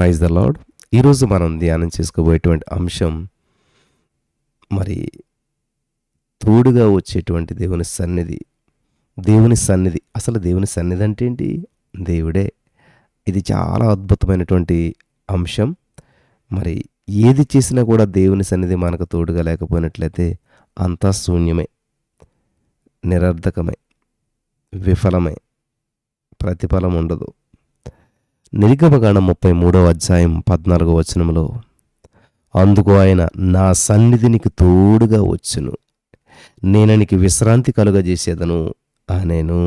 Praise the lord. ఈరోజు మనం ధ్యానం చేసుకోబోయేటువంటి అంశం మరి తోడుగా వచ్చేటువంటి దేవుని సన్నిధి. దేవుని సన్నిధి, అసలు దేవుని సన్నిధి అంటే ఏంటి? దేవుడే. ఇది చాలా అద్భుతమైనటువంటి అంశం. మరి ఏది చేసినా కూడా దేవుని సన్నిధి మనకు తోడుగా లేకపోయినట్లయితే అంతా శూన్యమే, నిరర్ధకమే, విఫలమే, ప్రతిఫలం ఉండదు. నిర్గమకాండం 33వ అధ్యాయం 14వ వచనంలో, అందుకు ఆయన, నా సన్నిధి నీకు తోడుగా వచ్చును, నేను నీకు విశ్రాంతి కలుగజేసేదను అనేను.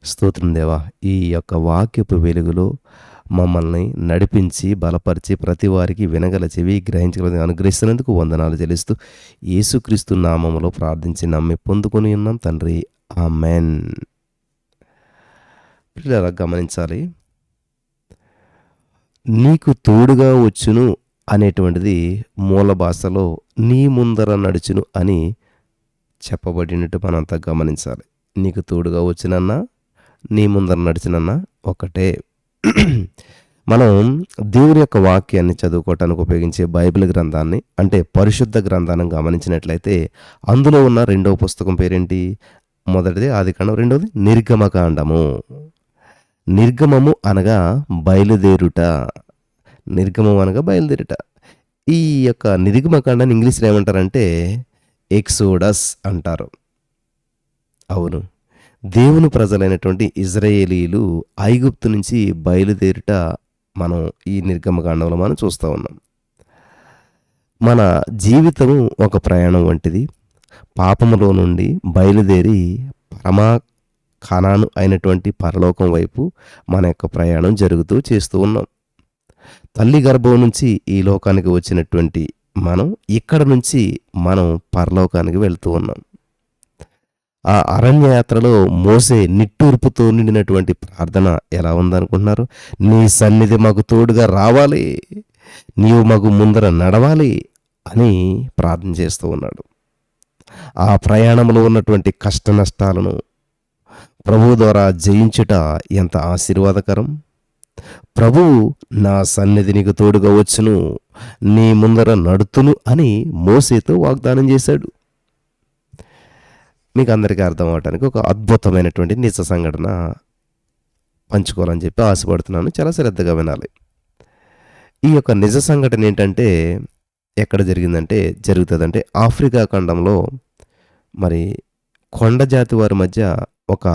స్తోత్రం దేవా. ఈ యొక్క వాక్యపు వెలుగులో మమ్మల్ని నడిపించి బలపరిచి ప్రతి వారికి వినగల చెవి గ్రహించగల అనుగ్రహిస్తున్నందుకు వందనాలు చెల్లిస్తూ యేసుక్రీస్తు నామములో ప్రార్థించి నమ్మి పొందుకొని ఉన్నాం తండ్రి, ఆమెన్. పిల్లరా గమనించాలి, నీకు తోడుగా వచ్చును అనేటువంటిది మూల భాషలో నీ ముందర నడుచును అని చెప్పబడినట్టు మనంతా గమనించాలి. నీకు తోడుగా వచ్చినన్నా నీ ముందర నడిచినన్నా ఒకటే. మనం దేవుని యొక్క వాక్యాన్ని చదువుకోవటానికి ఉపయోగించే బైబిల్ గ్రంథాన్ని, అంటే పరిశుద్ధ గ్రంథాన్ని గమనించినట్లయితే అందులో ఉన్న రెండవ పుస్తకం పేరేంటి? మొదటిది ఆదికాండం, రెండవది నిర్గమకాండము. నిర్గమము అనగా బయలుదేరుట, నిర్గమం అనగా బయలుదేరుట. ఈ యొక్క నిర్గమకాండాన్ని ఇంగ్లీష్లో ఏమంటారంటే ఎక్సోడస్ అంటారు. అవును, దేవుని ప్రజలైనటువంటి ఇజ్రాయేలీలు ఐగుప్తు నుంచి బయలుదేరుట మనం ఈ నిర్గమకాండంలో మనం చూస్తూ ఉన్నాం. మన జీవితము ఒక ప్రయాణం వంటిది. పాపములో నుండి బయలుదేరి పరమా కనాను అయినటువంటి పరలోకం వైపు మన యొక్క ప్రయాణం జరుగుతూ చేస్తూ ఉన్నాం. తల్లి గర్భం నుంచి ఈ లోకానికి వచ్చినటువంటి మనం ఇక్కడ నుంచి మనం పరలోకానికి వెళ్తూ ఉన్నాం. ఆ అరణ్యయాత్రలో మోసే నిట్టూర్పుతో నిండినటువంటి ప్రార్థన ఎలా ఉందనుకుంటున్నారు? నీ సన్నిధి మాకు తోడుగా రావాలి, నీవు మాకు ముందర నడవాలి అని ప్రార్థన చేస్తూ ఉన్నాడు. ఆ ప్రయాణంలో ఉన్నటువంటి కష్ట నష్టాలను ప్రభువు ద్వారా జయించుట ఎంత ఆశీర్వాదకరం. ప్రభువు నా సన్నిధి నీకు తోడుగా వచ్చును, నీ ముందర నడుతును అని మోసేతో వాగ్దానం చేశాడు. మీకు అందరికీ అర్థం అవడానికి ఒక అద్భుతమైనటువంటి నిజ సంఘటన పంచుకోవాలని చెప్పి ఆశపడుతున్నాను. చాలా శ్రద్ధగా వినాలి. ఈ యొక్క నిజ సంఘటన ఏంటంటే ఎక్కడ జరుగుతుందంటే ఆఫ్రికా ఖండంలో మరి కొండ జాతి వారి మధ్య ఒక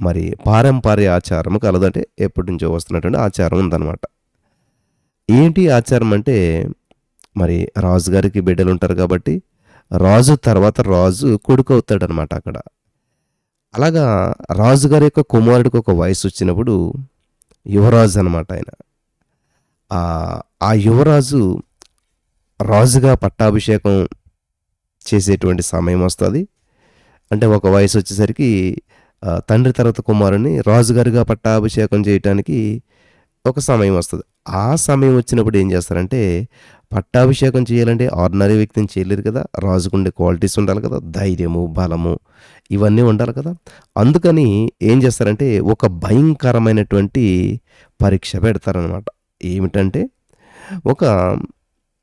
మరి పారంపర్య ఆచారం కలదంటే ఎప్పటి నుంచో వస్తున్నటువంటి ఆచారం ఉందన్నమాట. ఏంటి ఆచారం అంటే, మరి రాజుగారికి బిడ్డలు ఉంటారు కాబట్టి రాజు తర్వాత రాజు కొడుకు అవుతాడనమాట అక్కడ. అలాగా రాజుగారి యొక్క కుమారుడికి ఒక వయసు వచ్చినప్పుడు యువరాజు అనమాట ఆయన. ఆ యువరాజు రాజుగా పట్టాభిషేకం చేసేటువంటి సమయం వస్తుంది. అంటే ఒక వయసు వచ్చేసరికి తండ్రి తర్వాత కుమారుని రాజుగారిగా పట్టాభిషేకం చేయటానికి ఒక సమయం వస్తుంది. ఆ సమయం వచ్చినప్పుడు ఏం చేస్తారంటే, పట్టాభిషేకం చేయాలంటే ఆర్డినరీ వ్యక్తిని చేయలేరు కదా, రాజుకుండే క్వాలిటీస్ ఉండాలి కదా, ధైర్యము, బలము, ఇవన్నీ ఉండాలి కదా. అందుకని ఏం చేస్తారంటే ఒక భయంకరమైనటువంటి పరీక్ష పెడతారనమాట. ఏమిటంటే ఒక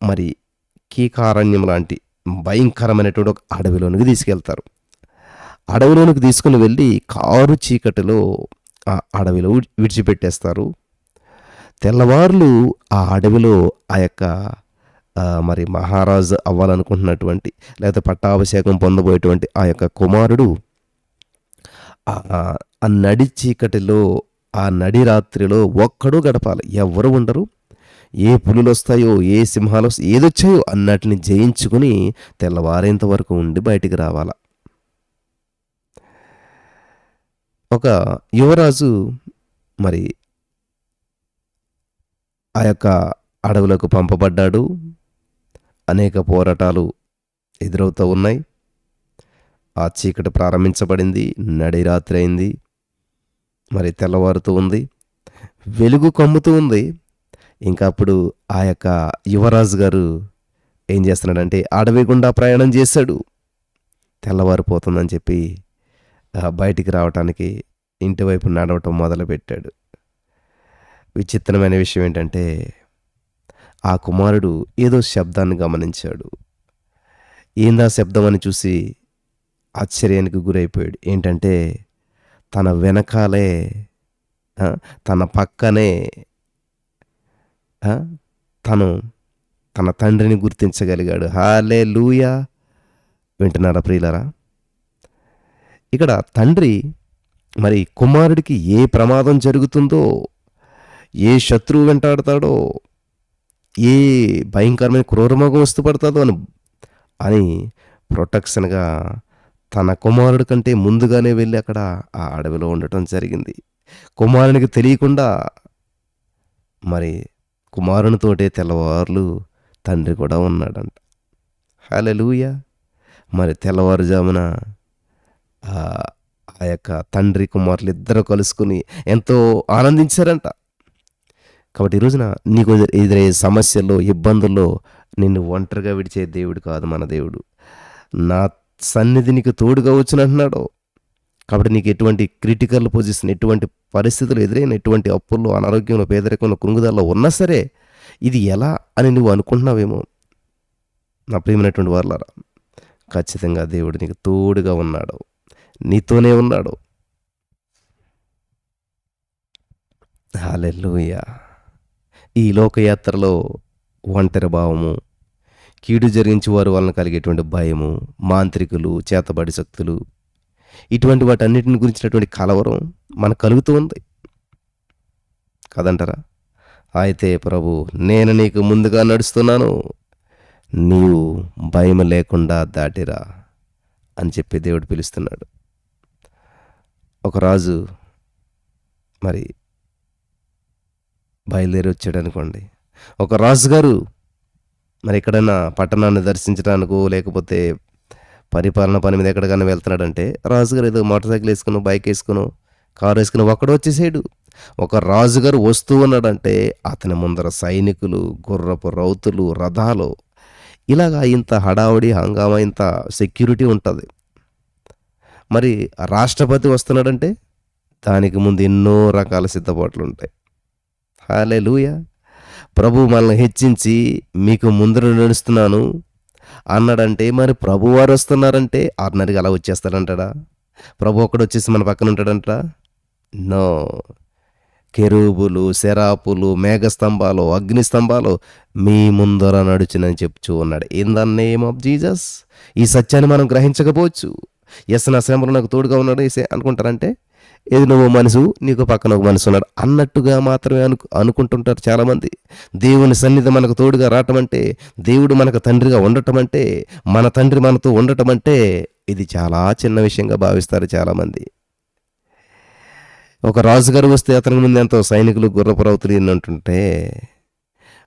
మరి కీకారణ్యం లాంటి భయంకరమైనటువంటి ఒక అడవిలోనికి తీసుకెళ్తారు. అడవిలోనికి తీసుకుని వెళ్ళి కారు చీకటిలో ఆ అడవిలో విడిచిపెట్టేస్తారు. తెల్లవార్లు ఆ అడవిలో ఆ యొక్క మరి మహారాజు అవ్వాలనుకుంటున్నటువంటి లేకపోతే పట్టాభిషేకం పొందబోయేటువంటి ఆ యొక్క కుమారుడు ఆ నడి చీకటిలో, ఆ నడి రాత్రిలో ఒక్కడూ గడపాలి. ఎవ్వరు ఉండరు. ఏ పులులు వస్తాయో, ఏ సింహాలు ఏదొచ్చాయో అన్నటిని జయించుకుని తెల్లవారేంత వరకు ఉండి బయటికి రావాల. ఒక యువరాజు మరి ఆ యొక్క అడవులకు పంపబడ్డాడు. అనేక పోరాటాలు ఎదురవుతూ ఉన్నాయి. ఆ చీకటి ప్రారంభించబడింది. నడి రాత్రి అయింది. మరి తెల్లవారుతూ ఉంది. వెలుగు కమ్ముతూ ఉంది. ఇంకా అప్పుడు ఆ యొక్క యువరాజు గారు ఏం చేస్తున్నాడంటే అడవి గుండా ప్రయాణం చేశాడు. తెల్లవారిపోతుందని చెప్పి బయటికి రావటానికి ఇంటి వైపు నడవటం మొదలుపెట్టాడు. విచిత్రమైన విషయం ఏంటంటే, ఆ కుమారుడు ఏదో శబ్దాన్ని గమనించాడు. ఏందా శబ్దం అని చూసి ఆశ్చర్యానికి గురైపోయాడు. ఏంటంటే, తన వెనకాలే ఆ! తన పక్కనే ఆ! తను తన తండ్రిని గుర్తించగలిగాడు. హల్లెలూయా! వింటున్నారా ప్రియులారా? ఇక్కడ తండ్రి మరి కుమారుడికి ఏ ప్రమాదం జరుగుతుందో, ఏ శత్రువు వెంటాడతాడో, ఏ భయంకరమైన క్రూరమృగం వస్తూ పడతాదో అని ప్రొటెక్షన్‌గా తన కుమారుడి కంటే ముందుగానే వెళ్లి అక్కడ ఆ అడవిలో ఉండటం జరిగింది. కుమారునికి తెలియకుండా మరి కుమారునితోటే తెల్లవార్లు తండ్రి కూడా ఉన్నాడంట. హల్లెలూయా! మరి తెల్లవారుజామున ఆహ్, ఆ యొక్క తండ్రి, కుమారులిద్దరూ కలుసుకొని ఎంతో ఆనందించారంట. కాబట్టి ఈ రోజున నీకు ఎదురయ్యే సమస్యల్లో, ఇబ్బందుల్లో నిన్ను ఒంటరిగా విడిచే దేవుడు కాదు మన దేవుడు. నా సన్నిధి నీకు తోడుగా వచ్చునంటున్నాడు. కాబట్టి నీకు ఎటువంటి క్రిటికల్ పొజిషన్, ఎటువంటి పరిస్థితులు ఎదురైన, ఎటువంటి అప్పుల్లో, అనారోగ్యంలో, పేదరికంలో, కృంగుదలలో ఉన్నా సరే, ఇది ఎలా అని నువ్వు అనుకుంటున్నావేమో, నా ప్రియమైనటువంటి వారలారా, ఖచ్చితంగా దేవుడు నీకు తోడుగా ఉన్నాడు. నీతోనే ఉన్నాడు. హల్లెలూయా! ఈ లోకయాత్రలో ఒంటరి భావము, కీడు జరిగించే వారి వలన కలిగేటువంటి భయము, మాంత్రికులు, చేతబడి శక్తులు, ఇటువంటి వాటన్నిటిని గురించినటువంటి కలవరం మనకు కలుగుతూ ఉంది. కాదంటారా? అయితే ప్రభు, నేను నీకు ముందుగా నడుస్తున్నాను. నీవు భయం లేకుండా దాటిరా అని చెప్పి దేవుడు పిలుస్తున్నాడు. ఒక రాజు మరి బయలుదేరి వచ్చాడనుకోండి. ఒక రాజుగారు మరి ఎక్కడైనా పట్టణాన్ని దర్శించడానికో, లేకపోతే పరిపాలన పని మీద ఎక్కడికైనా వెళ్తున్నాడంటే, రాజుగారు ఏదో మోటార్ సైకిల్ వేసుకునో, బైక్ వేసుకునో, కారు వేసుకుని ఒక్కడే వచ్చేసాడు. ఒక రాజుగారు వస్తూ ఉన్నాడంటే, అతని ముందర సైనికులు, గుర్రపు రౌతులు, రథాలు, ఇలాగా ఇంత హడావుడి, హంగామా, ఇంత సెక్యూరిటీ ఉంటుంది. మరి రాష్ట్రపతి వస్తున్నాడంటే, దానికి ముందు ఎన్నో రకాల సిద్ధపాట్లు ఉంటాయి. హల్లెలూయా! ప్రభు మనల్ని హెచ్చించి మీకు ముందర నడుస్తున్నాను అన్నాడంటే, మరి ప్రభువారు వస్తున్నారంటే ఆర్డినరీగా అలా వచ్చేస్తాడంటాడా? ప్రభు ఒక్కడు వచ్చేసి మన పక్కన ఉంటాడంటాడా? నో. కెరూబులు, సెరాపులు, మేఘస్తంభాలు, అగ్నిస్తంభాలు మీ ముందర నడుచునని చెప్తూ ఉన్నాడు. In the name of Jesus. ఈ సత్యాన్ని మనం గ్రహించకపోవచ్చు. ఎస్, నా శ్రమలో నాకు తోడుగా ఉన్నాడు ఏసే అనుకుంటారంటే, ఏది నువ్వు మనసు, నీకు పక్కన ఒక మనసు ఉన్నాడు అన్నట్టుగా మాత్రమే అనుకుంటుంటారు చాలామంది. దేవుని సన్నిధి మనకు తోడుగా రావటం అంటే, దేవుడు మనకు తండ్రిగా ఉండటం అంటే, మన తండ్రి మనతో ఉండటం అంటే, ఇది చాలా చిన్న విషయంగా భావిస్తారు చాలామంది. ఒక రాజుగారు వస్తే అతనికి ముందు ఎంతో సైనికులు, గుర్రపు రౌతులు ఎన్ని ఉంటుంటే,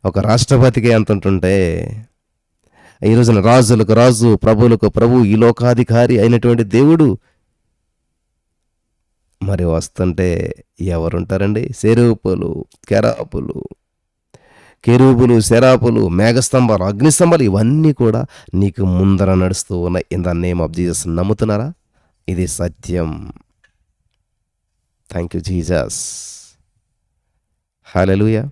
ఒక రాష్ట్రపతికి ఎంత ఉంటుంటే, ఈ రోజున రాజులకు రాజు, ప్రభువులకు ప్రభు, ఈ లోకాధికారి అయినటువంటి దేవుడు మరి వస్తుంటే ఎవరుంటారండి? సెరూపులు, కెరాపులు, కెరూబులు, సెరాపులు, మేఘస్తంభాలు, అగ్నిస్తంభాలు, ఇవన్నీ కూడా నీకు ముందర నడుస్తూ ఉన్నాయి. In the name of Jesus. నమ్ముతున్నారా? ఇది సత్యం. Thank you Jesus. హల్లెలూయా!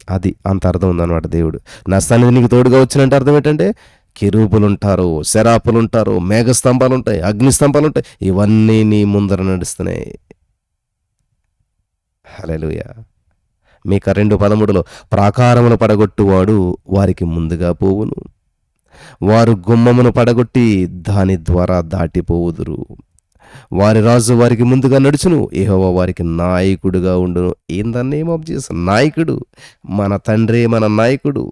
అది అంత అర్థం ఉందన్నమాట దేవుడు. నా సన్నిధి నీకు తోడుగా వచ్చినంటే అర్థం ఏంటంటే, కెరూబులు ఉంటారు, శరాపులు ఉంటారు, మేఘస్తంభాలు ఉంటాయి, అగ్నిస్తంభాలు ఉంటాయి, ఇవన్నీ నీ ముందర నడుస్తున్నాయి. హల్లెలూయా! మీక 2:13 ప్రాకారమును పడగొట్టువాడు వారికి ముందుగా పోవును, వారు గుమ్మమును పడగొట్టి దాని ద్వారా దాటిపోవుదురు, వారి రాజు వారికి ముందుగా నడుచును, యెహోవా వారికి నాయకుడుగా ఉండును. In the name of Jesus. నాయకుడు, మన తండ్రే మన నాయకుడు.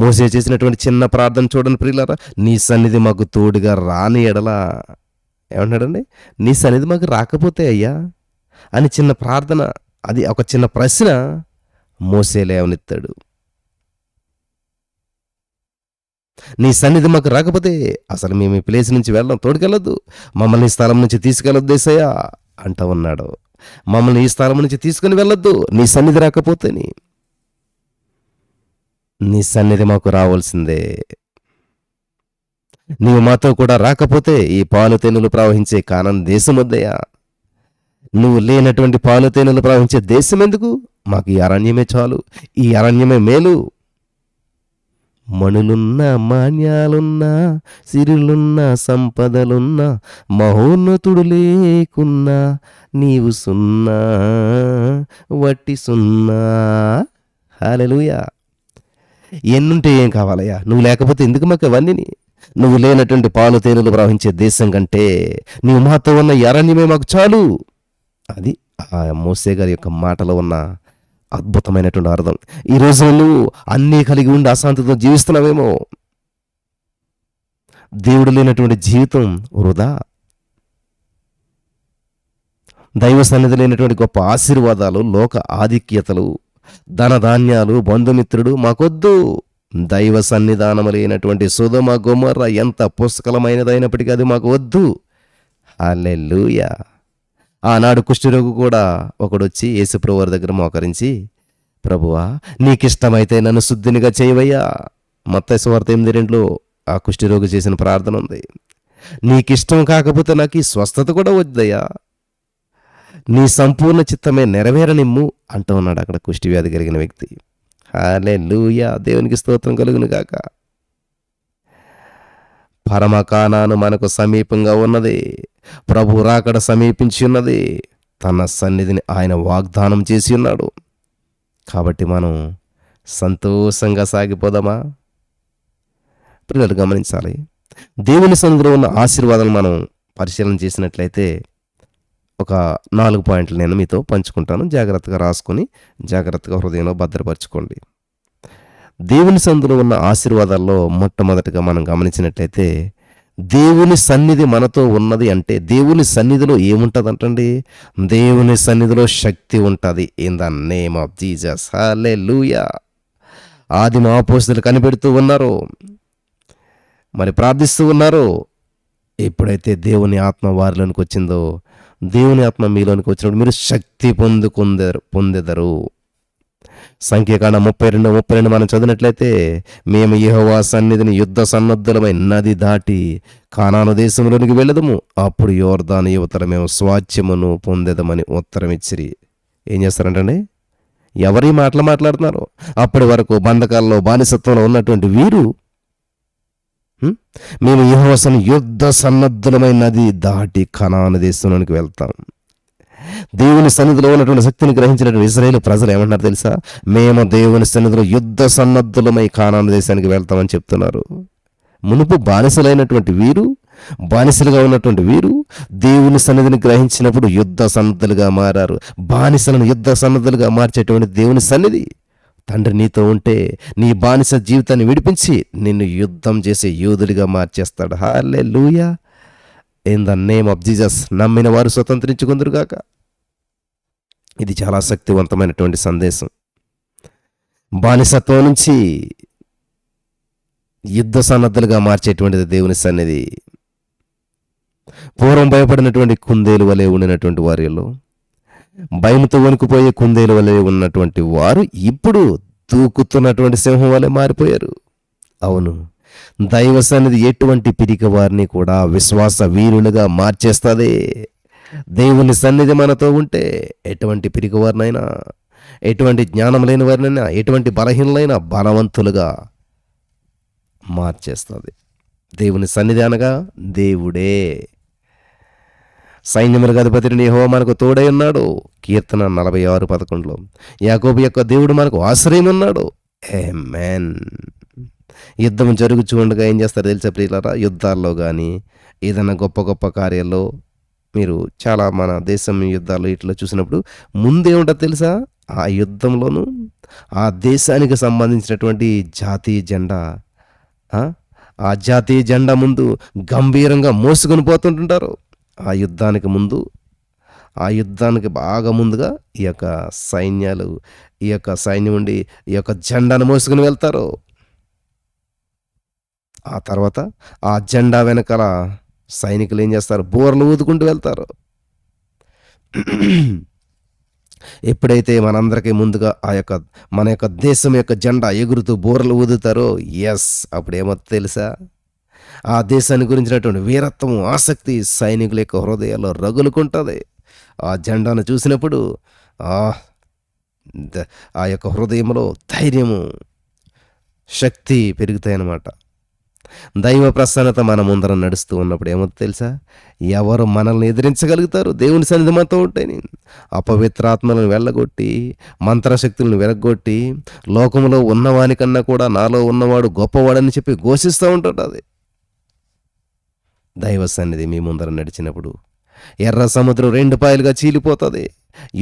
మోసే చేసినటువంటి చిన్న ప్రార్థన చూడండి ప్రియులారా. నీ సన్నిధి మాకు తోడుగా రాని ఎడల, ఏమన్నాడండి? నీ సన్నిధి మాకు రాకపోతే అయ్యా అని చిన్న ప్రార్థన, అది ఒక చిన్న ప్రశ్న మోసే లేవనెత్తాడు. నీ సన్నిధి మాకు రాకపోతే అసలు మేము ఈ ప్లేస్ నుంచి వెళ్ళడం, తోడుకెళ్ళొద్దు, మమ్మల్ని ఈ స్థలం నుంచి తీసుకెళ్ళొద్దు యేసయ్యా అంటూ ఉన్నాడు. మమ్మల్ని ఈ స్థలం నుంచి తీసుకుని వెళ్ళొద్దు నీ సన్నిధి రాకపోతేని. నీ సన్నిధి మాకు రావాల్సిందే. నీవు మాతో కూడా రాకపోతే ఈ పాలు తేనెలు ప్రవహించే కానాను దేశం వద్దయ్యా. నువ్వు లేనటువంటి పాలు తేనెలు ప్రవహించే దేశం ఎందుకు? మాకు ఈ అరణ్యమే చాలు, ఈ అరణ్యమే మేలు. మణులున్నా మాన్యాలున్నా సిరులున్నా సంపదలున్నా మహోన్నతుడు లేకున్నా నీవు సున్నా వట్టి సున్నా. హల్లెలూయా. ఎన్నుంటే ఏం కావాలయ్యా? నువ్వు లేకపోతే ఎందుకు మాకు అవన్నీ? నువ్వు లేనటువంటి పాలు తేనెలు ప్రవహించే దేశం కంటే నీవు మాతో ఉన్న ఈ అరణ్యమే మాకు చాలు. అది ఆ మోసే గారి యొక్క మాటలో ఉన్న అద్భుతమైనటువంటి అర్థం. ఈ రోజు నువ్వు అన్నీ కలిగి ఉండి అశాంతితో జీవిస్తున్నావేమో. దేవుడు లేనటువంటి జీవితం వృధా. దైవ సన్నిధి లేనటువంటి గొప్ప ఆశీర్వాదాలు, లోక ఆధిక్యతలు, ధనధాన్యాలు, బంధుమిత్రుడు మాకొద్దు. దైవ సన్నిధానము లేనటువంటి సొదొమ గొమొర్రా ఎంత పుష్కలమైనదైనప్పటికీ అది మాకు వద్దు. హల్లెలూయా. ఆనాడు కుష్ఠరోగి కూడా ఒకడొచ్చి యేసుప్రభు వారి దగ్గర మోకరించి, ప్రభువా నీకిష్టమైతే నన్ను శుద్ధినిగా చేయవయ్యా. మత్తయి సువార్త 8:2 ఆ కుష్ఠరోగి చేసిన ప్రార్థన ఉంది. నీకిష్టం కాకపోతే నాకు ఈ స్వస్థత కూడా వద్దయ్యా, నీ సంపూర్ణ చిత్తమే నెరవేరనిమ్ము అంటూ ఉన్నాడు అక్కడ కుష్ఠవ్యాధి కలిగిన వ్యక్తి. హల్లెలూయా. దేవునికి స్తోత్రం కలుగును గాక. పరమ కానాను మనకు సమీపంగా ఉన్నది. ప్రభు రాకడ సమీపించి ఉన్నది. తన సన్నిధిని ఆయన వాగ్దానం చేసి ఉన్నాడు. కాబట్టి మనం సంతోషంగా సాగిపోదామా? పిల్లలు గమనించాలి. దేవుని సన్నిధిలో ఉన్న ఆశీర్వాదాలు మనం పరిశీలన చేసినట్లయితే ఒక 4 పాయింట్లు నేను మీతో పంచుకుంటాను. జాగ్రత్తగా రాసుకొని జాగ్రత్తగా హృదయంలో భద్రపరచుకోండి. దేవుని సన్నిధిలో ఉన్న ఆశీర్వాదాల్లో మొట్టమొదటిగా మనం గమనించినట్లయితే దేవుని సన్నిధి మనతో ఉన్నది అంటే దేవుని సన్నిధిలో ఏముంటుందంటండి? దేవుని సన్నిధిలో శక్తి ఉంటుంది. In the name of Jesus. హల్లెలూయా. ఆదిమ అపోస్తలులు కనిపెడుతూ ఉన్నారు, మరి ప్రార్థిస్తూ ఉన్నారు. ఎప్పుడైతే దేవుని ఆత్మ వారిలోనికి వచ్చిందో, దేవుని ఆత్మ మీలోనికి వచ్చినప్పుడు మీరు శక్తి పొందెదరు. సంఖ్యాకాండం 32:32 మనం చదివినట్లయితే, మేము యెహోవా సన్నిధిని యుద్ధ సన్నద్ధులమై నది దాటి కానాను దేశంలోనికి వెళ్ళదము, అప్పుడు యోర్దాను యువతల మేము స్వాస్థ్యమును పొందెదమని ఉత్తరం ఇచ్చిరి. ఏం చేస్తారంటండి? ఎవరి మాటలు మాట్లాడుతున్నారు? అప్పటి వరకు బంధకాల్లో బానిసత్వంలో ఉన్నటువంటి వీరు, మేము యెహోవా యుద్ధ సన్నద్ధులమై నది దాటి కనాను దేశంలోనికి వెళ్తాం. దేవుని సన్నిధిలో ఉన్నటువంటి శక్తిని గ్రహించినటువంటి ఇశ్రాయేలు ప్రజలు ఏమంటున్నారు తెలుసా? మేము దేవుని సన్నిధిలో యుద్ధ సన్నద్ధులమై కానాను దేశానికి వెళ్తామని చెప్తున్నారు. మునుపు బానిసలైనటువంటి వీరు, బానిసలుగా ఉన్నటువంటి వీరు దేవుని సన్నిధిని గ్రహించినప్పుడు యుద్ధ సన్నద్ధులుగా మారారు. బానిసలను యుద్ధ సన్నద్ధులుగా మార్చేటువంటి దేవుని సన్నిధి. తండ్రి నీతో ఉంటే నీ బానిస జీవితాన్ని విడిపించి నిన్ను యుద్ధం చేసే యోధుడిగా మార్చేస్తాడు. హల్లెలూయా. In the name of Jesus. నమ్మిన వారు స్వతంత్రించుకుందరుగాక. ఇది చాలా శక్తివంతమైనటువంటి సందేశం. బానిసత్వం నుంచి యుద్ధ సన్నద్ధులుగా మార్చేటువంటిది దేవుని సన్నిధి. పూర్వం భయపడినటువంటి కుందేలు వలె ఉండినటువంటి వారిలో, భయంతో వణుకుపోయే కుందేలు వలె ఉన్నటువంటి వారు ఇప్పుడు దూకుతున్నటువంటి సింహం వలె మారిపోయారు. అవును, దైవ సన్నిధి ఎటువంటి పిరికి వారిని కూడా విశ్వాస వీరులుగా మార్చేస్తుంది. దేవుని సన్నిధి మనతో ఉంటే ఎటువంటి పిరికి వారినైనా, ఎటువంటి జ్ఞానం లేని వారినైనా, ఎటువంటి బలహీనలైన బలవంతులుగా మార్చేస్తుంది. దేవుని సన్నిధి అనగా దేవుడే. సైన్యములకు అధిపతిని యెహోవా మనకు తోడై ఉన్నాడు. కీర్తన 46:11. యాకోబు యొక్క దేవుడు మనకు ఆశ్రయం ఉన్నాడు. ఆమేన్. యుద్ధం జరుగుతూ ఉండగా ఏం చేస్తారు తెలుసా ప్రియులారా? యుద్ధాల్లో కానీ ఏదైనా గొప్ప గొప్ప కార్యాల్లో మీరు చాలా మన దేశం యుద్ధాలు ఇట్లా చూసినప్పుడు ముందేముంటుంది తెలుసా? ఆ యుద్ధంలోనూ ఆ దేశానికి సంబంధించినటువంటి జాతీయ జెండా, ఆ జాతీయ జెండా ముందు గంభీరంగా మోసుకొని పోతుంటుంటారు. ఆ యుద్ధానికి ముందు, ఆ యుద్ధానికి బాగా ముందుగా ఈ యొక్క సైన్యాలు, ఈ యొక్క సైన్యం ఉండి ఈ యొక్క జెండాను మోసుకొని వెళ్తారు. ఆ తర్వాత ఆ జెండా వెనకాల సైనికులు ఏం చేస్తారు? బోర్లు ఊదుకుంటూ వెళ్తారు. ఎప్పుడైతే మనందరికీ ముందుగా మన యొక్క దేశం యొక్క జెండా ఎగురుతూ బోర్లు ఊదుతారో, అప్పుడేమో తెలుసా? ఆ దేశాన్ని గురించినటువంటి వీరత్వం, ఆసక్తి సైనికుల యొక్క హృదయాల్లో రగులుకుంటుంది. ఆ జెండాను చూసినప్పుడు ఆ ఆ యొక్క హృదయంలో ధైర్యము, శక్తి పెరుగుతాయన్నమాట. దైవ ప్రసన్నత మన ముందర నడుస్తూ ఉన్నప్పుడు ఏమవుతుందో తెలుసా? ఎవరు మనల్ని ఎదిరించగలుగుతారు? దేవుని సన్నిధి మనతో ఉంటేని. అపవిత్రాత్మలను వెళ్ళగొట్టి, మంత్రశక్తులను విరగ్గొట్టి, లోకంలో ఉన్నవానికన్నా కూడా నాలో ఉన్నవాడు గొప్పవాడని చెప్పి ఘోషిస్తూ ఉంటాడు అది. దైవ సన్నిధి మీ ముందర నడిచినప్పుడు ఎర్ర సముద్రం 2 పాయలుగా చీలిపోతుంది.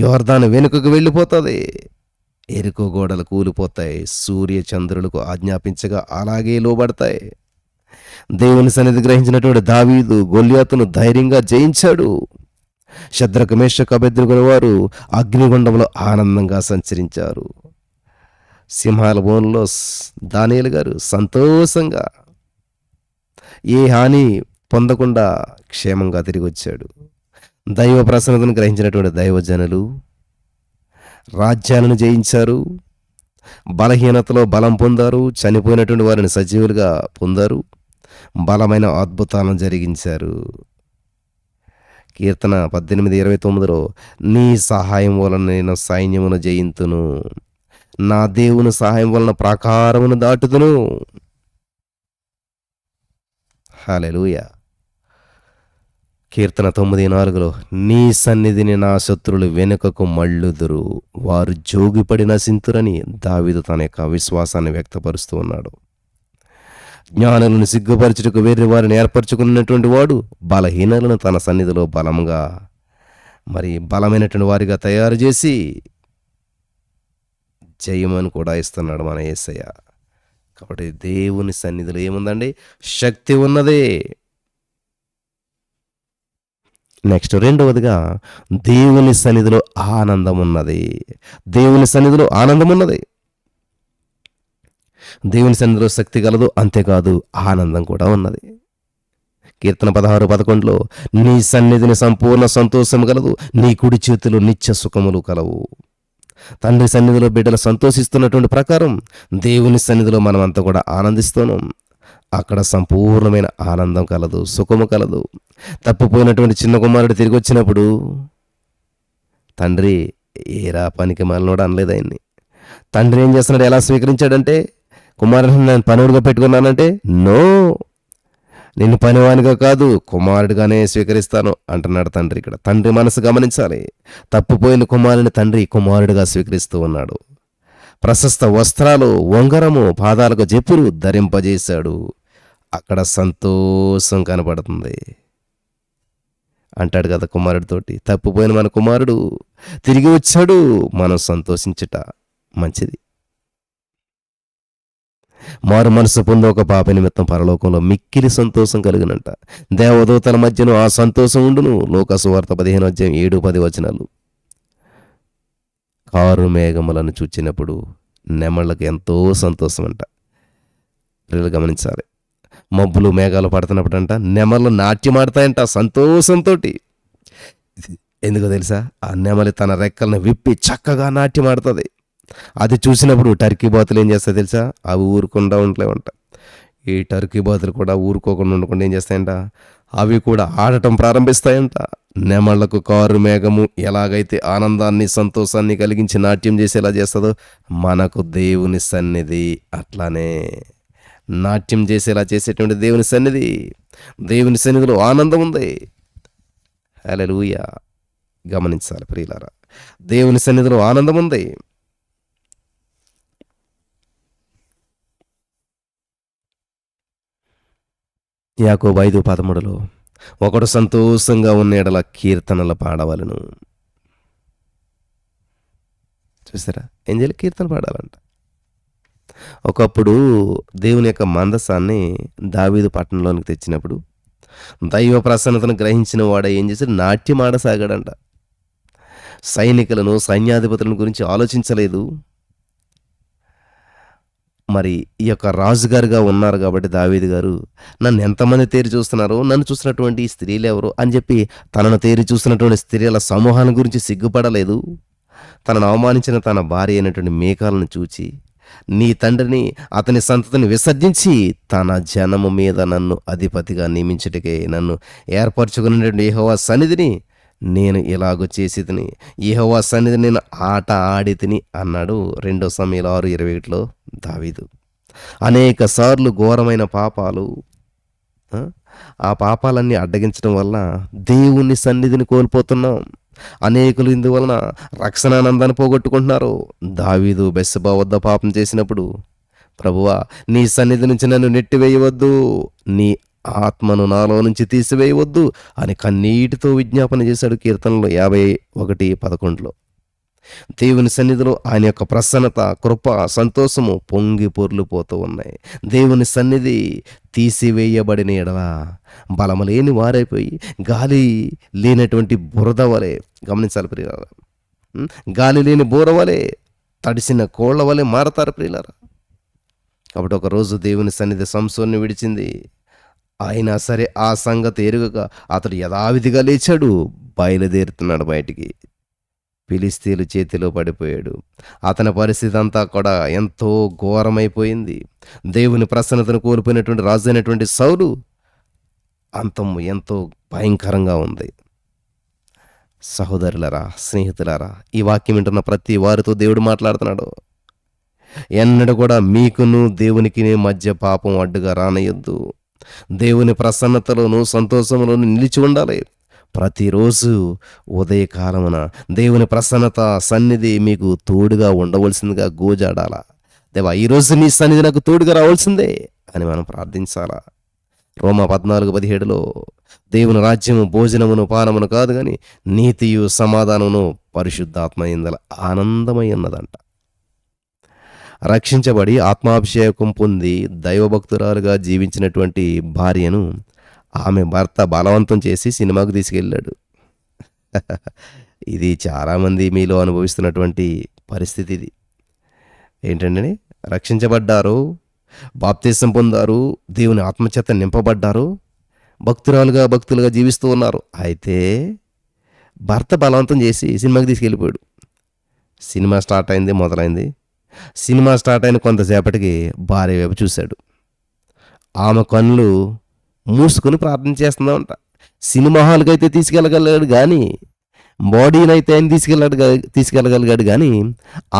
యోర్దాను వెనుకకు వెళ్ళిపోతుంది. ఎరుకో గోడలు కూలిపోతాయి. సూర్య చంద్రులకు ఆజ్ఞాపించగా అలాగే లోబడతాయి. దేవుని సన్నిధి గ్రహించినటువంటి దావీదు గొల్యాతును ధైర్యంగా జయించాడు. శద్రకు మేషకు అబేద్నెగోల వారు అగ్నిగుండంలో ఆనందంగా సంచరించారు. సింహాల బోన్లో దానియేలు గారు సంతోషంగా ఏ హాని పొందకుండా క్షేమంగా తిరిగి వచ్చాడు. దైవ ప్రసన్నతను గ్రహించినటువంటి దైవజనులు రాజ్యాలను జయించారు. బలహీనతలో బలం పొందారు. చనిపోయినటువంటి వారిని సజీవులుగా పొందారు. బలమైన అద్భుతాలను జరిగించారు. కీర్తన 18:29లో నీ సహాయం వలన నేను సైన్యమును జయింతును, నా దేవుని సహాయం వలన ప్రాకారమును దాటుదును. హల్లెలూయా. కీర్తన 9:4లో నీ సన్నిధిని నా శత్రులు వెనుకకు మళ్ళుదురు, వారు జోగిపడి నశింతురని దావీదు తన యొక్క విశ్వాసాన్ని వ్యక్తపరుస్తూ ఉన్నాడు. జ్ఞానులను సిగ్గుపరచుటకు వేరే వారిని ఏర్పరచుకున్నటువంటి వాడు బలహీనులను తన సన్నిధిలో బలంగా బలమైనటువంటి వారిగా తయారు చేసి జయమని కూడా ఇస్తున్నాడు మన యేసయ్య. కాబట్టి దేవుని సన్నిధిలో ఏముందండి? శక్తి ఉన్నదే. నెక్స్ట్ రెండవదిగా దేవుని సన్నిధిలో ఆనందం ఉన్నది. దేవుని సన్నిధిలో ఆనందం ఉన్నది. దేవుని సన్నిధిలో శక్తి కలదు, అంతేకాదు ఆనందం కూడా ఉన్నది. కీర్తన 16:11లో నీ సన్నిధిని సంపూర్ణ సంతోషం కలదు, నీ కుడి చేతిలో నిత్య సుఖములు కలవు. తండ్రి సన్నిధిలో బిడ్డలు సంతోషిస్తున్నటువంటి ప్రకారం దేవుని సన్నిధిలో మనమంతా కూడా ఆనందిస్తున్నాం. అక్కడ సంపూర్ణమైన ఆనందం కలదు, సుఖము కలదు. తప్పిపోయినటువంటి చిన్న కుమారుడు తిరిగి వచ్చినప్పుడు తండ్రి ఏరా పనికి మాలినోడు అనలేదు ఆయన్ని. తండ్రి ఏం చేస్తున్నాడు? ఎలా స్వీకరించాడంటే, కుమారుడిని నేను పనివాడిగా పెట్టుకున్నానంటే, నో, నిన్ను పనివానిగా కాదు కుమారుడిగానే స్వీకరిస్తాను అంటున్నాడు తండ్రి. ఇక్కడ తండ్రి మనసు గమనించాలి. తప్పిపోయిన కుమారుని తండ్రి కుమారుడిగా స్వీకరిస్తూ ఉన్నాడు. ప్రశస్త వస్త్రాలు, ఉంగరము, పాదాలకు చెప్పులు ధరింపజేశాడు. అక్కడ సంతోషం కనపడుతుంది. అంటాడు కదా కుమారుడితోటి, తప్పిపోయిన మన కుమారుడు తిరిగి వచ్చాడు, మనం సంతోషించుట మంచిది. మారు మనసు పొంది ఒక పాప నిమిత్తం పరలోకంలో మిక్కిలి సంతోషం కలిగినంట. దేవదూతల మధ్యను ఆ సంతోషం ఉండును. లోకసువార్త 15:7-10 కారు మేఘములను చూచినప్పుడు నెమళ్ళకు ఎంతో సంతోషం అంట. పిల్లలు గమనించాలి. మబ్బులు మేఘాలు పడుతున్నప్పుడు అంట నెమళ్ళు నాట్యమాడతాయంట సంతోషంతో. ఎందుకో తెలుసా? ఆ నెమలి తన రెక్కలను విప్పి చక్కగా నాట్యమాడుతుంది. అది చూసినప్పుడు టర్కీ బాతులు ఏం చేస్తాయి తెలుసా? అవి ఊరుకుండా ఉండలేవంట. ఈ టర్కీ బాతులు కూడా ఊరుకోకుండా ఉండకుండా ఏం చేస్తాయంట? అవి కూడా ఆడటం ప్రారంభిస్తాయంట. నెమళ్లకు కారు మేఘము ఎలాగైతే ఆనందాన్ని, సంతోషాన్ని కలిగించి నాట్యం చేసేలా చేస్తుందో, మనకు దేవుని సన్నిధి అట్లానే నాట్యం చేసేలా చేసేటువంటి దేవుని సన్నిధి. దేవుని సన్నిధిలో ఆనందం ఉంది. హల్లెలూయా. గమనించాలి ప్రియులారా, దేవుని సన్నిధిలో ఆనందం ఉంది. యాకోబు 5:13లో ఒకడు సంతోషంగా ఉన్న ఎడల కీర్తనలు పాడవలను. చూసారా? ఏం చేయాలి? కీర్తన పాడాలంట. ఒకప్పుడు దేవుని యొక్క మందసాన్ని దావీదు పట్టణంలోనికి తెచ్చినప్పుడు దైవ ప్రసన్నతను గ్రహించిన వాడు ఏం చేశాడు? నాట్యం ఆడసాగాడంట. సైనికులను, సైన్యాధిపతులను గురించి ఆలోచించలేదు. మరి ఈ యొక్క రాజుగారుగా ఉన్నారు కాబట్టి దావీదు గారు, నన్ను ఎంతమంది తేరి చూస్తున్నారు, నన్ను చూసినటువంటి ఈ స్త్రీలు ఎవరు అని చెప్పి తనను తేరి చూస్తున్నటువంటి స్త్రీల సమూహాన్ని గురించి సిగ్గుపడలేదు. తనను అవమానించిన తన భార్య అయినటువంటి మీకాలను చూచి, నీ తండ్రిని అతని సంతతిని విసర్జించి తన జనము మీద నన్ను అధిపతిగా నియమించుటకే నన్ను ఏర్పరచుకున్నటువంటి యెహోవా సన్నిధిని నేను ఇలాగ చేసి తిని యెహోవా సన్నిధి నేను ఆట ఆడి తిని అన్నాడు 2 సమూయేలు 6:21లో దావీదు. అనేక సార్లు ఘోరమైన పాపాలు, ఆ, ఆ పాపాలన్నీ అడ్డగించడం వల్ల దేవుని సన్నిధిని కోల్పోతున్నాం. అనేకులు ఇందువలన రక్షణానందాన్ని పోగొట్టుకుంటున్నారు. దావీదు బెత్షెబా వద్ద పాపం చేసినప్పుడు, ప్రభువా నీ సన్నిధి నుంచి నన్ను నెట్టివేయవద్దు, నీ ఆత్మను నాలో నుంచి తీసివేయవద్దు అని కన్నీటితో విజ్ఞాపన చేశాడు. కీర్తనలో 51:11లో. దేవుని సన్నిధిలో ఆయన యొక్క ప్రసన్నత, కృప, సంతోషము పొంగి పొర్లిపోతూ ఉన్నాయి. దేవుని సన్నిధి తీసివేయబడిన ఎడల బలము లేని వారైపోయి గాలి లేనటువంటి బురద వలె, గమనించాలి ప్రియులారా, గాలి లేని బూర వలె, తడిసిన కోళ్ల వలె మారతారు ప్రియులారా. కాబట్టి ఒకరోజు దేవుని సన్నిధి సంసోన్ని విడిచింది. అయినా సరే ఆ సంగతి ఎరుగక అతడు యథావిధిగా లేచాడు, బయలుదేరుతున్నాడు బయటికి. ఫిలిస్తీయుల చేతిలో పడిపోయాడు. అతని పరిస్థితి అంతా కూడా ఎంతో ఘోరమైపోయింది. దేవుని ప్రసన్నతను కోల్పోయినటువంటి రాజు అయినటువంటి సౌలు అంతం ఎంతో భయంకరంగా ఉంది. సహోదరులారా, స్నేహితులారా, ఈ వాక్యం వింటున్న ప్రతి వారితో దేవుడు మాట్లాడుతున్నాడు. ఎన్నడూ కూడా మీకును దేవునికి మధ్య పాపం అడ్డుగా రానయ్యొద్దు. దేవుని ప్రసన్నతలోను సంతోషంలోను నిలిచి ఉండాలి. ప్రతిరోజు ఉదయకాలమున దేవుని ప్రసన్నత సన్నిధి మీకు తోడుగా ఉండవలసిందిగా గోజాడాల. దేవా, ఈరోజు నీ సన్నిధి నాకు తోడుగా రావాల్సిందే అని మనం ప్రార్థించాలా. రోమా 14:17లో దేవుని రాజ్యము భోజనమును పానమును కాదు కానీ నీతియు సమాధానమును పరిశుద్ధాత్మ ఇందల ఆనందమై ఉన్నదంట. రక్షించబడి ఆత్మాభిషేకం పొంది దైవభక్తురాలుగా జీవించినటువంటి భార్యను ఆమె భర్త బలవంతం చేసి సినిమాకు తీసుకెళ్ళాడు. ఇది చాలామంది మీలో అనుభవిస్తున్నటువంటి పరిస్థితి. ఇది ఏంటంటే, రక్షించబడ్డారు, బాప్తిసం పొందారు, దేవుని ఆత్మచేత నింపబడ్డారు, భక్తులుగా జీవిస్తూ ఉన్నారు. అయితే భర్త బలవంతం చేసి సినిమాకి తీసుకెళ్ళిపోయాడు. సినిమా స్టార్ట్ అయింది, మొదలైంది. సినిమా స్టార్ట్ అయిన కొంతసేపటికి భార్య వైపు చూశాడు. ఆమె కళ్ళు మూసుకొని ప్రార్థన చేస్తుందంట. సినిమా హాల్కి అయితే తీసుకెళ్ళగలిగాడు కానీ, బాడీనైతే ఆయన తీసుకెళ్ళగలిగాడు కానీ,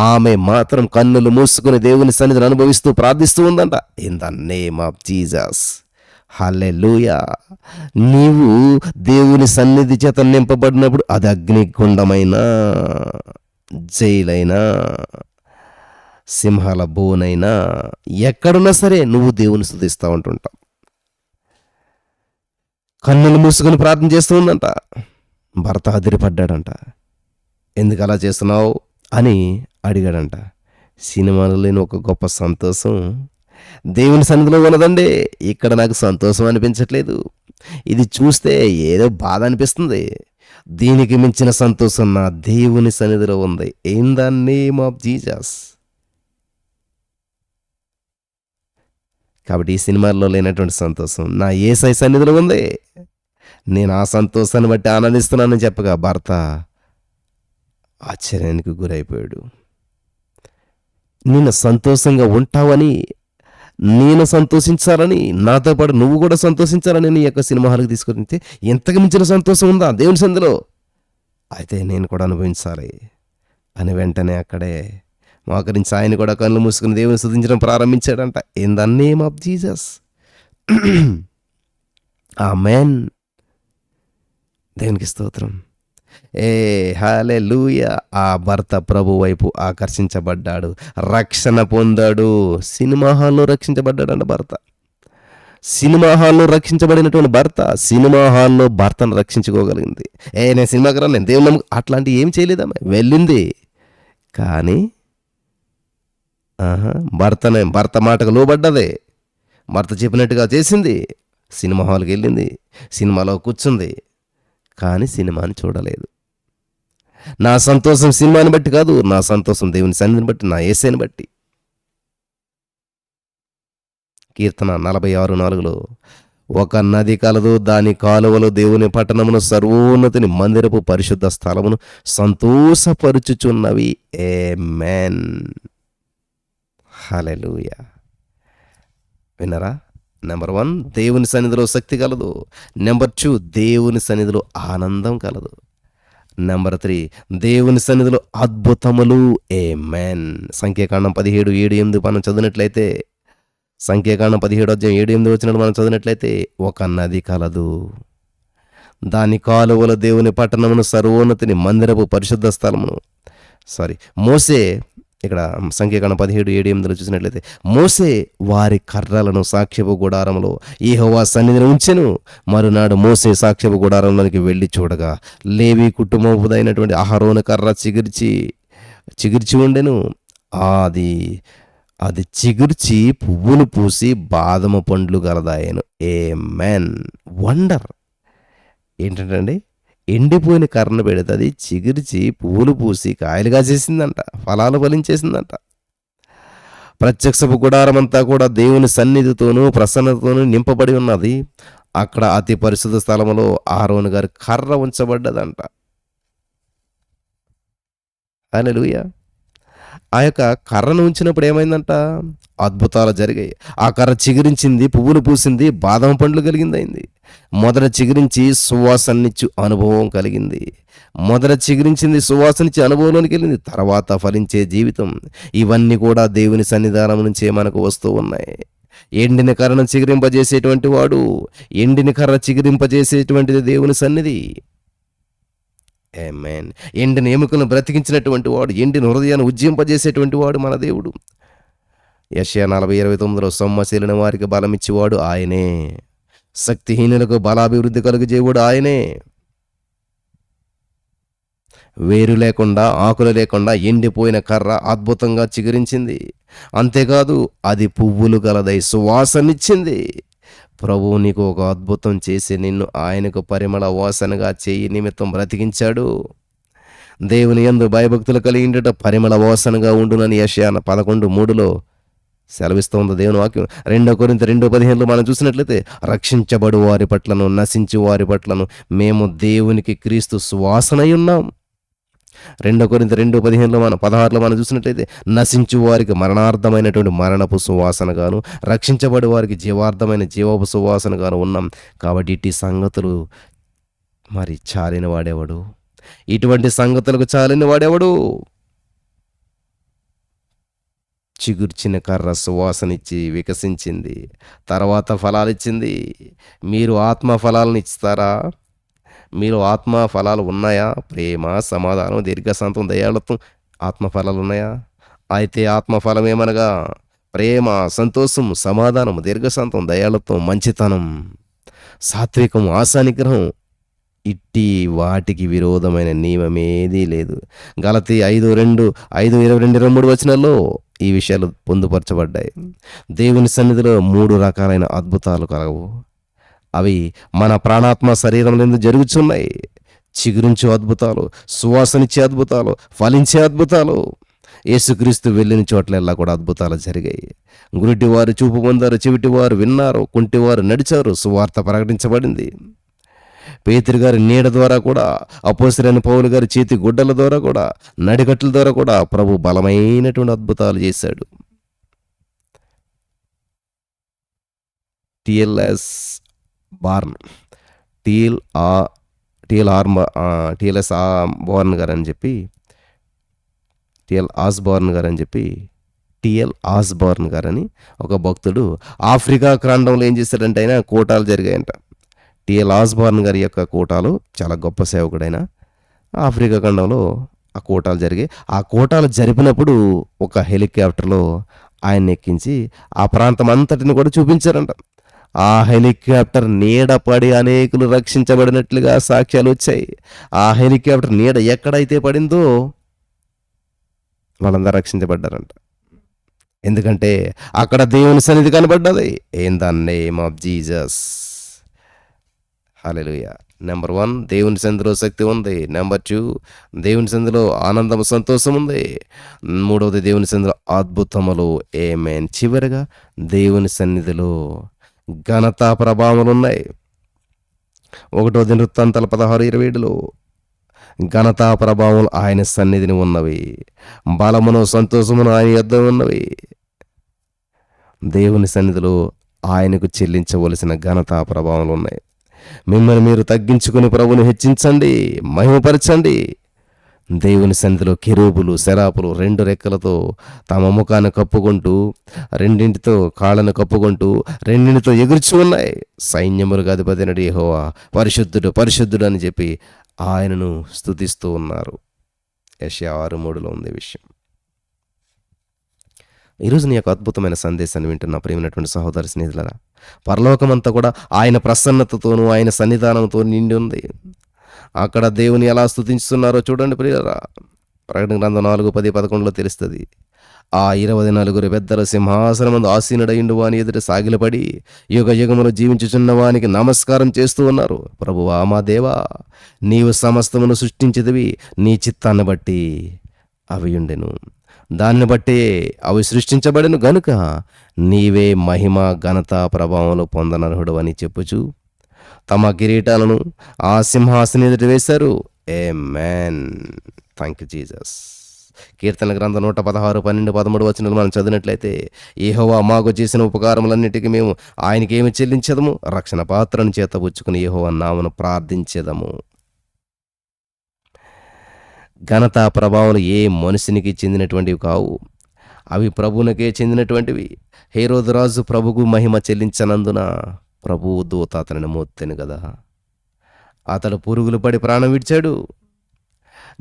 ఆమె మాత్రం కన్నులు మూసుకొని దేవుని సన్నిధిని అనుభవిస్తూ ప్రార్థిస్తూ ఉందంట. In the name of Jesus, హల్లెలూయా. నీవు దేవుని సన్నిధి చేత నింపబడినప్పుడు అది అగ్నిగుండమైనా, జైలైనా, సింహాల బోనైనా, ఎక్కడున్నా సరే నువ్వు దేవుని స్తుతిస్తూ ఉంటుంటావు. కన్నులు మూసుకొని ప్రార్థన చేస్తూ ఉందంట. భర్త అదిరిపడ్డాడంట. ఎందుకు అలా చేస్తున్నావు అని అడిగాడంట. సినిమాలో లేని ఒక గొప్ప సంతోషం దేవుని సన్నిధిలో ఉన్నదండి. ఇక్కడ నాకు సంతోషం అనిపించట్లేదు. ఇది చూస్తే ఏదో బాధ అనిపిస్తుంది. దీనికి మించిన సంతోషం నా దేవుని సన్నిధిలో ఉంది. In the name of Jesus. కాబట్టి ఈ సినిమాల్లో లేనటువంటి సంతోషం నా యేసయ్య సన్నిధిలో ఉంది. నేను ఆ సంతోషాన్ని బట్టి ఆనందిస్తున్నానని చెప్పగా భర్త ఆశ్చర్యానికి గురైపోయాడు. నేను సంతోషంగా ఉంటావని, నేను సంతోషించాలని, నాతో పాటు నువ్వు కూడా సంతోషించాలని నీ యొక్క సినిమా హాల్కి తీసుకొస్తే ఎంతకు మించిన సంతోషం ఉందా దేవుని సన్నిధిలో? అయితే నేను కూడా అనుభవించాలి అని వెంటనే అక్కడే మోకరించి ఆయన కూడా కళ్ళు మూసుకుని దేవుని స్తుతించడం ప్రారంభించాడంట. In the name of Jesus, ఆమేన్. దేవునికి స్తోత్రం. హల్లెలూయా. ఆ భర్త ప్రభు వైపు ఆకర్షించబడ్డాడు, రక్షణ పొందాడు. సినిమా హాల్లో రక్షించబడ్డాడంట భర్త. సినిమా హాల్లో రక్షించబడినటువంటి భర్త సినిమా హాల్లో భర్తను రక్షించుకోగలిగింది. నేను సినిమాకి రాను, నేను దేవుని అట్లాంటివి ఏం చేయలేదమ్మా, వెళ్ళింది. కానీ భర్త మాటకు లోబడ్డదే, భర్త చెప్పినట్టుగా చేసింది. సినిమా హాల్కి వెళ్ళింది, సినిమాలో కూర్చుంది, కానీ సినిమాని చూడలేదు. నా సంతోషం సినిమాని బట్టి కాదు, నా సంతోషం దేవుని సన్నిధిని బట్టి, నా యేసయ్యని బట్టి. కీర్తన 46:4లో ఒక నది కలదు, దాని కాలువలు దేవుని పట్టణమును, సర్వోన్నతిని మందిరపు పరిశుద్ధ స్థలమును సంతోషపరుచుచున్నవి. ఆమేన్. హల్లెలూయా. విన్నరా? నెంబర్ 1, దేవుని సన్నిధిలో శక్తి కలదు. నెంబర్ 2, దేవుని సన్నిధిలో ఆనందం కలదు. నెంబర్ 3, దేవుని సన్నిధిలో అద్భుతములు. ఆమేన్. సంఖ్యాకాండం 17:7-8 మనం చదివినట్లయితే, సంఖ్యాకాండం 17 అధ్యాయం 7-8 వచనాలు మనం చదివినట్లయితే, ఒక నది కలదు, దాని కాలువల దేవుని పట్టణమును, సర్వోన్నతిని, మందిరపు పరిశుద్ధ స్థలమును. మోసే, ఇక్కడ సంఖ్యాకాండం 17:7-8 చూసినట్లయితే, మోసే వారి కర్రలను సాక్ష్యపు గుడారంలో యెహోవా సన్నిధిని ఉంచెను. మరునాడు మోసే సాక్ష్యపు గుడారంలోనికి వెళ్ళి చూడగా, లేవి కుటుంబముదైనటువంటి అహరోను కర్ర చిగిర్చి ఉండెను. అది చిగుర్చి పువ్వులు పూసి బాదము పండ్లు గలదాయను. ఆమేన్. వండర్ ఏంటంటే, ఎండిపోయిన కర్రను పెడితే అది చిగిర్చి పువ్వులు పూసి కాయలుగా చేసిందంట, ఫలాలు ఫలించేసిందంట. ప్రత్యక్షపు గుడారం అంతా కూడా దేవుని సన్నిధితోనూ ప్రసన్నతతోనూ నింపబడి ఉన్నది. అక్కడ అతి పరిశుద్ధ స్థలములో అహరోను గారి కర్ర ఉంచబడ్డదంట. హల్లెలూయా. ఆ యొక్క కర్రను ఉంచినప్పుడు ఏమైందంట? అద్భుతాలు జరిగాయి. ఆ కర్ర చిగురించింది, పువ్వులు పూసింది, బాదం పండ్లు కలిగిందయింది. మొదట చిగురించి సువాసననిచ్చు అనుభవం కలిగింది. మొదట చిగురించింది, సువాసనిచ్చే అనుభవంలోనికి వెళ్ళింది. తర్వాత ఫలించే జీవితం. ఇవన్నీ కూడా దేవుని సన్నిధానం నుంచే మనకు వస్తూ ఉన్నాయి. ఎండిన కర్రను చిగురింపజేసేటువంటి వాడు, ఎండిన కర్ర చిగురింపజేసేటువంటిది దేవుని సన్నిధి. ఆమేన్. ఎండిన ఎముకలను బ్రతికించినటువంటి వాడు, ఎండిన హృదయాన్ని ఉజ్జింపజేసేటువంటి వాడు మన దేవుడు. యెషయా 40:29 సొమ్మశీలిన వారికి బలమిచ్చేవాడు ఆయనే, శక్తిహీనులకు బలాభివృద్ధి కలుగజేవాడు ఆయనే. వేరు లేకుండా, ఆకులు లేకుండా ఎండిపోయిన కర్ర అద్భుతంగా చిగురించింది. అంతేకాదు, అది పువ్వులు గలదై సువాసనిచ్చింది. ప్రభువు నీకు ఒక అద్భుతం చేసి నిన్ను ఆయనకు పరిమళ వాసనగా చేయి నిమిత్తం బ్రతికించాడు. దేవుని యందు భయభక్తులు కలిగిండట పరిమళ వాసనగా ఉండునని యెషయా 11:3 సెలవిస్తోంది దేవుని వాక్యం. 2 కొరింథీ 2:15 మనం చూసినట్లయితే, రక్షించబడు వారి పట్లను, నశించు వారి పట్లను మేము దేవునికి క్రీస్తు సువాసనై ఉన్నాం. 2 కొరింథీ 2:16 మనం చూసినట్లయితే, నశించు వారికి మరణార్థమైనటువంటి మరణపు సువాసనగాను, రక్షించబడి వారికి జీవార్థమైన జీవపు సువాసనగాను ఉన్నాం. కాబట్టి ఇటు సంగతులు మరి చాలిన వాడెవడు? ఇటువంటి సంగతులకు చాలిన వాడెవడు? చిగుర్చిన కర్ర సువాసనిచ్చి వికసించింది, తర్వాత ఫలాలిచ్చింది. మీరు ఆత్మ ఫలాలను ఇస్తారా? మీరు ఆత్మ ఫలాలు ఉన్నాయా? ప్రేమ, సమాధానం, దీర్ఘశాంతం, దయాళుత్వం ఆత్మఫలాలు ఉన్నాయా? అయితే ఆత్మఫలం ఏమనగా ప్రేమ, సంతోషం, సమాధానం, దీర్ఘశాంతం, దయాళుత్వం, మంచితనం, సాత్వికం, ఆశానిగ్రహం. ఇట్టి వాటికి విరోధమైన నియమమేదీ లేదు. గలతీ 5:22-23 వచనాల్లో ఈ విషయాలు పొందుపరచబడ్డాయి. దేవుని సన్నిధిలో 3 రకాలైన అద్భుతాలు కలవు. అవి మన ప్రాణాత్మ శరీరంలో జరుగుతున్నాయి. చిగురించే అద్భుతాలు, సువాసనిచ్చే అద్భుతాలు, ఫలించే అద్భుతాలు. యేసుక్రీస్తు వెళ్ళిన చోట్లెల్లా కూడా అద్భుతాలు జరిగాయి. గురిటివారు చూపు పొందారు, చెవిటివారు విన్నారు, కుంటివారు నడిచారు, సువార్త ప్రకటించబడింది. పేతురు గారి నీడ ద్వారా కూడా, అపోస్తలుడైన పౌలు గారి చేతి గుడ్డల ద్వారా కూడా, నడికట్ల ద్వారా కూడా ప్రభు బలమైనటువంటి అద్భుతాలు చేశాడు. టిఎల్ఎస్ బార్న్ టిఎల్ఎస్ బార్న్ గారు అని చెప్పి టిఎల్ ఆస్బార్న్ గారని ఒక భక్తుడు ఆఫ్రికా ఖండంలో ఏం చేశాడంటే, ఆయన కూటాలు జరిగాయంట. టిఎల్ ఆస్బార్న్ గారి యొక్క కూటాలు, చాలా గొప్ప సేవకుడైన, ఆఫ్రికా ఖండంలో ఆ కూటాలు జరిగాయి. ఆ కూటాలు జరిపినప్పుడు ఒక హెలికాప్టర్లో ఆయన ఎక్కించి ఆ ప్రాంతం అంతటిని కూడా చూపించారంట. ఆ హెలికాప్టర్ నీడ పడి అనేకులు రక్షించబడినట్లుగా సాక్ష్యాలు వచ్చాయి. ఆ హెలికాప్టర్ నీడ ఎక్కడైతే పడిందో వాళ్ళందరూ రక్షించబడ్డారంట. ఎందుకంటే అక్కడ దేవుని సన్నిధి కనబడ్డది. In the name of Jesus. హల్లెలూయా. నెంబర్ 1, దేవుని సన్నిధిలో శక్తి ఉంది. నెంబర్ 2, దేవుని సన్నిధిలో ఆనందం, సంతోషం ఉంది. 3వది, దేవుని సన్నిధిలో అద్భుతములు. ఆమేన్. చివరిగా దేవుని సన్నిధిలో ఘనత, ప్రభావములు ఉన్నాయి. 1వ దినవృత్తాంతాలు 16:27 ఘనత, ప్రభావములు ఆయన సన్నిధిని ఉన్నవి, బలమును, సంతోషమును ఆయన యొద్ద ఉన్నవి. దేవుని సన్నిధిలో ఆయనకు చెల్లించవలసిన ఘనత, ప్రభావములు ఉన్నాయి. మిమ్మల్ని మీరు తగ్గించుకుని ప్రభువుని హెచ్చించండి, మహిమపరచండి. దేవుని సన్నిధిలో కెరూబులు, సెరాపులు 2 రెక్కలతో తమ ముఖాన్ని కప్పుకుంటూ, రెండింటితో కాళ్ళను కప్పుకుంటూ, రెండింటితో ఎగురుచూ ఉన్నాయి. సైన్యములకు అధిపతినడు యెహోవా పరిశుద్ధుడు, పరిశుద్ధుడు అని చెప్పి ఆయనను స్తుతిస్తూ ఉన్నారు. యెషయా 6:3లో ఉంది ఈ విషయం. ఈరోజు నీ యొక్క అద్భుతమైన సందేశాన్ని వింటున్న ప్రియమైనటువంటి సహోదరి స్నేహితులారా, పరలోకమంతా కూడా ఆయన ప్రసన్నతతోనూ ఆయన సన్నిధానంతో నిండి ఉంది. అక్కడ దేవుని ఎలా స్తుతిస్తున్నారో చూడండి ప్రియులారా. ప్రకటన గ్రంథం 4:10-11లో తెలుస్తుంది. ఆ 24 పెద్దల సింహాసనమందు ఆసీనుడయుండు వాని ఎదుట సాగిలపడి యుగ యుగములు జీవించుచున్న వానికి నమస్కారం చేస్తూ ఉన్నారు. ప్రభువా మా దేవా, నీవు సమస్తమును సృష్టించితివి, నీ చిత్తాన్ని బట్టి అవి ఉండెను, దాన్ని బట్టి అవి సృష్టించబడెను గనుక నీవే మహిమ ఘనత ప్రభావములు పొందనర్హుడు అని చెప్పుచు తమ కిరీటాలను ఆ సింహాసనం ఎదుట వేశారు. ఆమేన్. Thank you Jesus. కీర్తన గ్రంథం 116, 12, 13 వచనాలు మనం చదివినట్లయితే, యెహోవా మాకు చేసిన ఉపకారములన్నిటికీ మేము ఆయనకేమి చెల్లించదము, రక్షణ పాత్రను చేతబుచ్చుకుని యెహోవా నామమును ప్రార్థించెదము. ఘనత ప్రభావాలు ఏ మనుషునికి చెందినటువంటివి కావు, అవి ప్రభువునకే చెందినటువంటివి. హేరోదు రాజు ప్రభుకు మహిమ చెల్లించనందున ప్రభువు దూత అతనిని మోత్తెను కదా. అతడు పురుగులు పడి ప్రాణం విడిచాడు.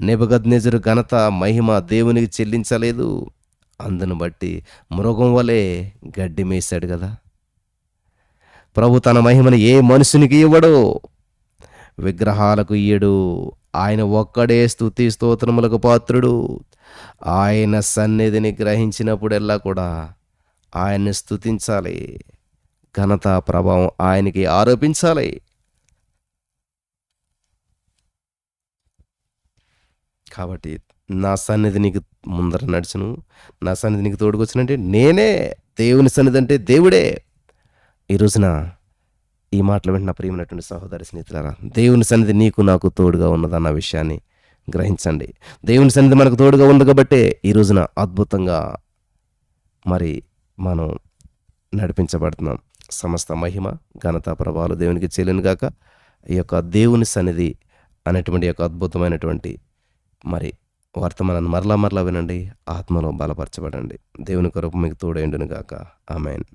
నెబుకద్నెజరు ఘనత మహిమ దేవునికి చెల్లించలేదు. అందును బట్టి మృగం వలె గడ్డి మేశాడు కదా. ప్రభు తన మహిమను ఏ మనుషునికి ఇవ్వడు, విగ్రహాలకు ఇయ్యడు. ఆయన ఒక్కడే స్తుతి స్తోత్రములకు పాత్రుడు. ఆయన సన్నిధిని గ్రహించినప్పుడెల్లా కూడా ఆయన్ని స్తుతించాలి, ఘనత ప్రభావం ఆయనకి ఆరోపించాలి. కాబట్టి నా సన్నిధి నీకు ముందర నడుచును, నా సన్నిధి నీకు తోడుకొచ్చినంటే నేనే. దేవుని సన్నిధి అంటే దేవుడే. ఈ రోజున ఈ మాటలు వింటున్న ప్రియమైనటువంటి సహోదరి స్నేహితులారా, దేవుని సన్నిధి నీకు నాకు తోడుగా ఉన్నదన్న విషయాన్ని గ్రహించండి. దేవుని సన్నిధి మనకు తోడుగా ఉంది కాబట్టే ఈ రోజున అద్భుతంగా మరి మనం నడిపించబడుతున్నాం. సమస్త మహిమ ఘనత ప్రభావాలు దేవునికి చెల్లును గాక. ఈ యొక్క దేవుని సన్నిధి అనేటువంటి యొక్క అద్భుతమైనటువంటి మరి వర్తమానాన్ని మరలా వినండి, ఆత్మలో బలపరచబడండి. దేవుని కొరకు మీకు తోడైండును గాక. ఆమేన్.